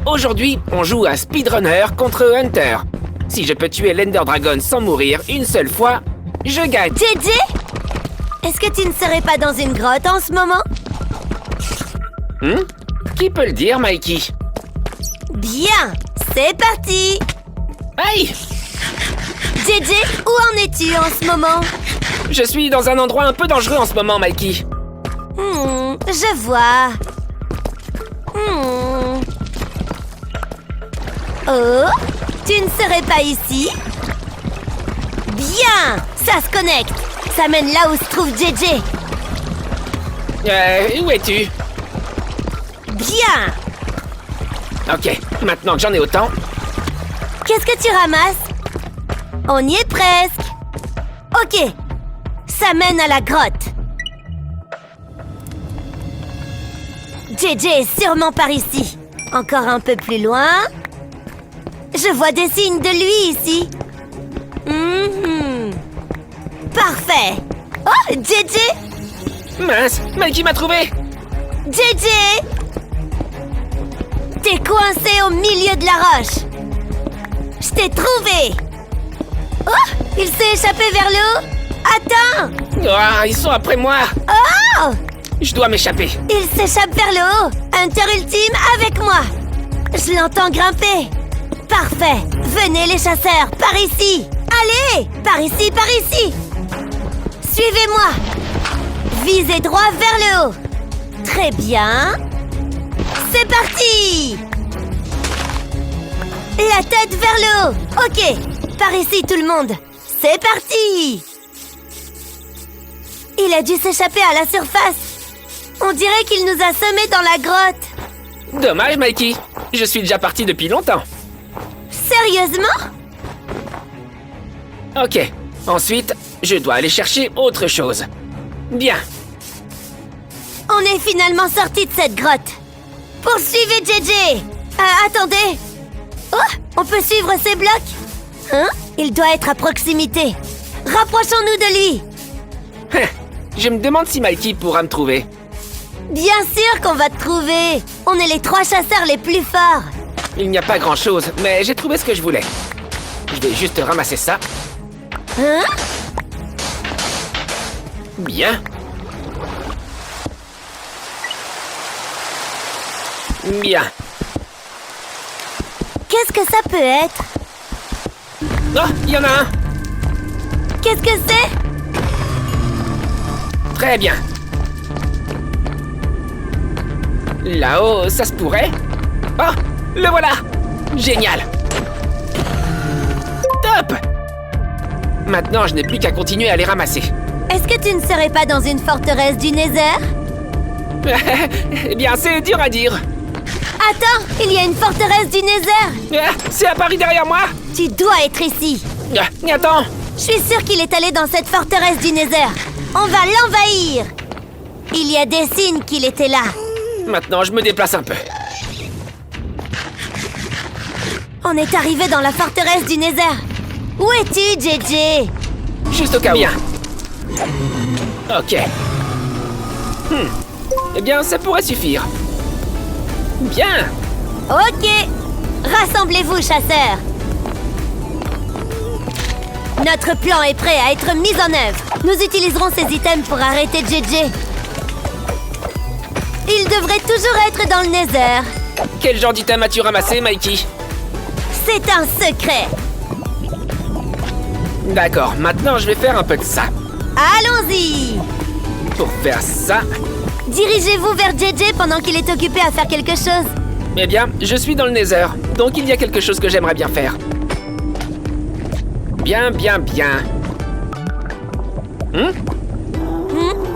Aujourd'hui, on joue à Speedrunner contre Hunter. Si je peux tuer l'Ender Dragon sans mourir une seule fois, je gagne. JJ, est-ce que tu ne serais pas dans une grotte en ce moment? Qui peut le dire, Mikey? Bien, c'est parti. Aïe! JJ, où en es-tu en ce moment? Je suis dans un endroit un peu dangereux en ce moment, Mikey. Je vois. Oh, tu ne serais pas ici? Bien, ça se connecte. Ça mène là où se trouve JJ. Où es-tu? Bien. Ok, maintenant que j'en ai autant. Qu'est-ce que tu ramasses? On y est presque. Ok, ça mène à la grotte. JJ est sûrement par ici. Encore un peu plus loin. Je vois des signes de lui ici. Parfait. Oh, JJ! Mince, Mikey m'a trouvé! JJ! T'es coincé au milieu de la roche. Je t'ai trouvé. Oh, il s'est échappé vers le haut. Attends! Ah, ils sont après moi! Oh! Je dois m'échapper. Il s'échappe vers le haut. Hunter ultime avec moi. Je l'entends grimper. Parfait. Venez les chasseurs, par ici. Allez, par ici, par ici. Suivez-moi. Visez droit vers le haut. Très bien. C'est parti. La tête vers le haut. Ok, par ici tout le monde. C'est parti. Il a dû s'échapper à la surface. On dirait qu'il nous a semés dans la grotte. Dommage, Mikey. Je suis déjà parti depuis longtemps. Sérieusement? Ok. Ensuite, je dois aller chercher autre chose. Bien. On est finalement sorti de cette grotte. Poursuivez JJ. Attendez. Oh, on peut suivre ces blocs? Hein? Il doit être à proximité. Rapprochons-nous de lui. Je me demande si Mikey pourra me trouver. Bien sûr qu'on va te trouver. On est les 3 chasseurs les plus forts. Il n'y a pas grand-chose, mais j'ai trouvé ce que je voulais. Je vais juste ramasser ça. Hein? Bien. Bien. Qu'est-ce que ça peut être? Oh, il y en a un. Qu'est-ce que c'est? Très bien. Là-haut, ça se pourrait. Oh, le voilà. Génial. Top. Maintenant, je n'ai plus qu'à continuer à les ramasser. Est-ce que tu ne serais pas dans une forteresse du Nether? Eh bien, c'est dur à dire. Attends, il y a une forteresse du Nether. C'est apparu derrière moi. Tu dois être ici. Attends. Je suis sûre qu'il est allé dans cette forteresse du Nether. On va l'envahir. Il y a des signes qu'il était là. Maintenant, je me déplace un peu. On est arrivé dans la forteresse du Nether. Où es-tu, JJ? Juste au cas où. Bien. Ok. Eh bien, ça pourrait suffire. Bien. Ok. Rassemblez-vous, chasseurs. Notre plan est prêt à être mis en œuvre. Nous utiliserons ces items pour arrêter JJ. Il devrait toujours être dans le Nether. Quel genre d'item as-tu ramassé, Mikey? C'est un secret. D'accord, maintenant je vais faire un peu de ça. Allons-y. Pour faire ça... Dirigez-vous vers JJ pendant qu'il est occupé à faire quelque chose. Eh bien, je suis dans le Nether, donc il y a quelque chose que j'aimerais bien faire. Bien, bien, bien.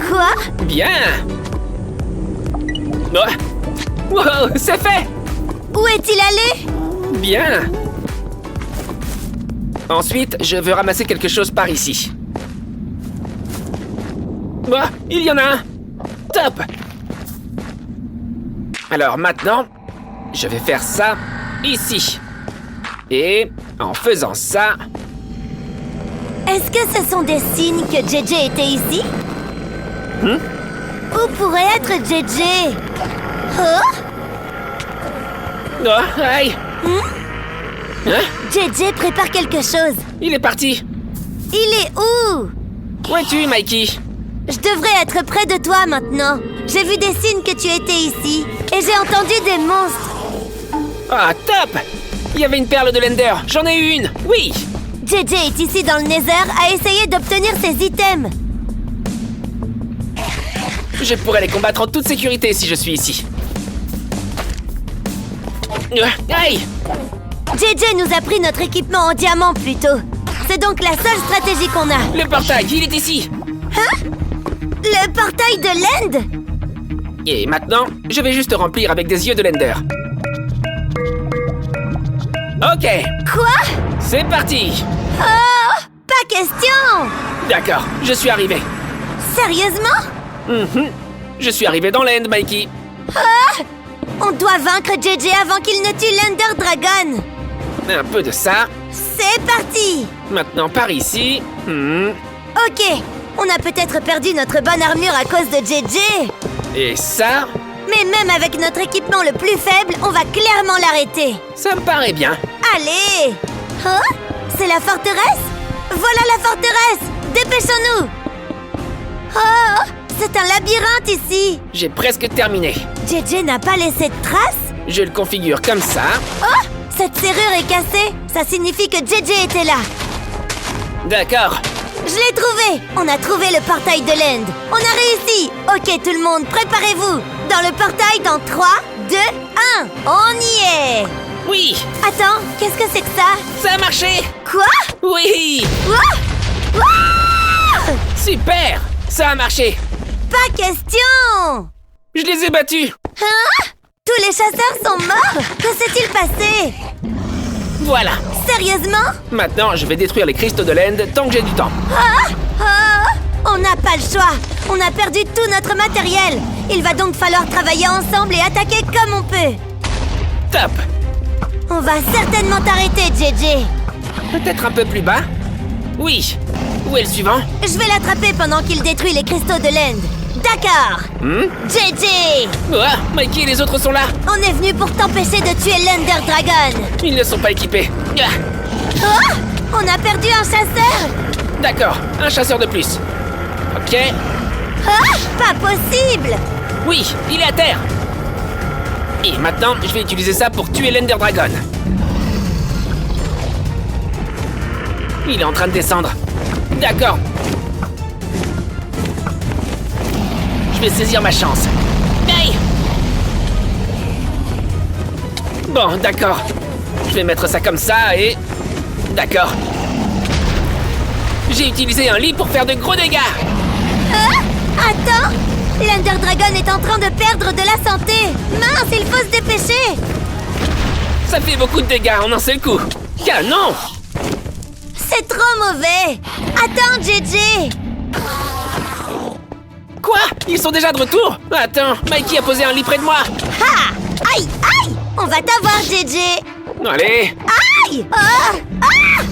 Quoi? Bien. Oh. Wow, c'est fait. Où est-il allé? Bien. Ensuite, je veux ramasser quelque chose par ici. Oh, il y en a un. Top. Alors maintenant, je vais faire ça ici. Et en faisant ça... Est-ce que ce sont des signes que JJ était ici? Où pourrait être JJ? Oh? Oh, aïe. Hein? JJ prépare quelque chose. Il est parti. Il est où? Où es-tu, Mikey? Je devrais être près de toi maintenant. J'ai vu des signes que tu étais ici. Et j'ai entendu des monstres. Ah, top! Il y avait une perle de l'Ender. J'en ai eu une. Oui. JJ est ici dans le Nether à essayer d'obtenir ses items. Je pourrais les combattre en toute sécurité si je suis ici. Aïe! JJ nous a pris notre équipement en diamant plus tôt. C'est donc la seule stratégie qu'on a. Le portail, il est ici. Hein? Le portail de l'End? Et maintenant, je vais juste remplir avec des yeux de l'Ender. Ok, Quoi? c'est parti. Oh! Pas question! D'accord, je suis arrivé. Sérieusement? Je suis arrivé dans l'End, Mikey. On doit vaincre JJ avant qu'il ne tue l'Ender Dragon. Un peu de ça. C'est parti! Maintenant, par ici. Ok, on a peut-être perdu notre bonne armure à cause de JJ. Et ça, Mais même avec notre équipement le plus faible, on va clairement l'arrêter. ça me paraît bien. Allez! Oh? C'est la forteresse? Voilà la forteresse! Dépêchons-nous! Oh! C'est un labyrinthe ici! J'ai presque terminé. JJ n'a pas laissé de traces? Je le configure comme ça. Oh! Cette serrure est cassée! Ça signifie que JJ était là! D'accord. Je l'ai trouvé! On a trouvé le portail de l'End! On a réussi! Ok tout le monde, préparez-vous! Dans le portail dans 3, 2, 1! On y est! Oui, Attends, qu'est-ce que c'est que ça? ça a marché. Quoi? Oui, Quoi? Ouah! super. Ça a marché. Pas question! Je les ai battus. Hein? Tous les chasseurs sont morts? Que s'est-il passé? Voilà. Sérieusement? Maintenant, je vais détruire les cristaux de l'End tant que j'ai du temps. On n'a pas le choix! On a perdu tout notre matériel! Il va donc falloir travailler ensemble et attaquer comme on peut! Top. On va certainement t'arrêter, JJ! Peut-être un peu plus bas. Oui. Où est le suivant? Je vais l'attraper pendant qu'il détruit les cristaux de l'End! D'accord! JJ! Ah, Mikey et les autres sont là. On est venu pour t'empêcher de tuer l'Ender Dragon! Ils ne sont pas équipés. Ah, Oh! On a perdu un chasseur! d'accord, un chasseur de plus. Ok. Ah! Pas possible! Oui, il est à terre. Et maintenant, je vais utiliser ça pour tuer l'Ender Dragon. Il est en train de descendre. D'accord. Je vais saisir ma chance. Aïe! Bon, d'accord. Je vais mettre ça comme ça et... D'accord. J'ai utilisé un lit pour faire de gros dégâts. Attends! L'Ender Dragon est en train de perdre de la santé! Mince, il faut se dépêcher! Ça fait beaucoup de dégâts en un seul coup. Canon! C'est trop mauvais! Attends, JJ! Quoi? Ils sont déjà de retour? Attends, Mikey a posé un lit près de moi. Ha! Aïe! Aïe! On va t'avoir, JJ! Allez, Aïe! Ah! Ah!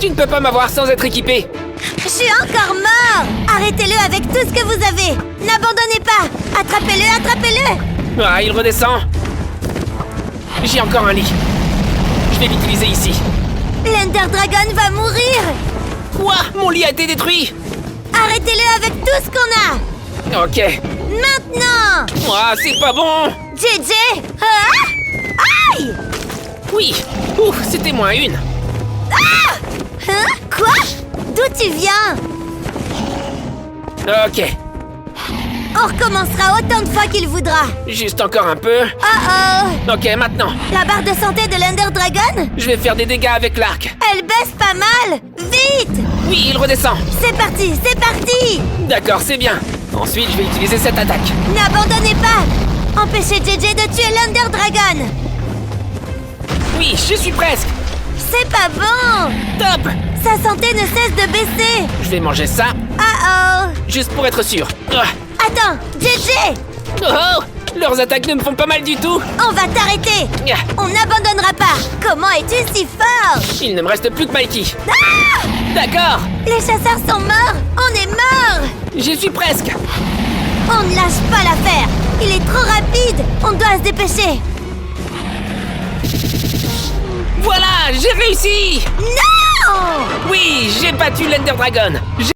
tu ne peux pas m'avoir sans être équipé. Je suis encore mort! Arrêtez-le avec tout ce que vous avez! N'abandonnez pas! Attrapez-le, attrapez-le! Ah, il redescend. J'ai encore un lit. Je vais l'utiliser ici. L'Ender Dragon va mourir! Quoi? Mon lit a été détruit. Arrêtez-le avec tout ce qu'on a! Ok. Maintenant! Ah, c'est pas bon. JJ! Ah! Aïe! Oui. Ouf, c'était moins une. Hein? Quoi? D'où tu viens? Ok. On recommencera autant de fois qu'il voudra. Juste encore un peu. Oh! Ok, maintenant. La barre de santé de l'Ender Dragon? Je vais faire des dégâts avec l'arc. Elle baisse pas mal! Vite! Oui, il redescend. C'est parti, c'est parti! D'accord, c'est bien. Ensuite, je vais utiliser cette attaque. N'abandonnez pas! Empêchez JJ de tuer l'Under Dragon! Oui, je suis presque. C'est pas bon! Top. Sa santé ne cesse de baisser! Je vais manger ça, Oh! juste pour être sûr. Ah. Attends! JJ! Oh, leurs attaques ne me font pas mal du tout. On va t'arrêter! Ah. On n'abandonnera pas! Comment es-tu si fort? Il ne me reste plus que Mikey. Ah! D'accord, Les chasseurs sont morts! On est morts! j'y suis presque. On ne lâche pas l'affaire! Il est trop rapide! On doit se dépêcher! Voilà, j'ai réussi! Non! Oui, j'ai battu l'Ender Dragon.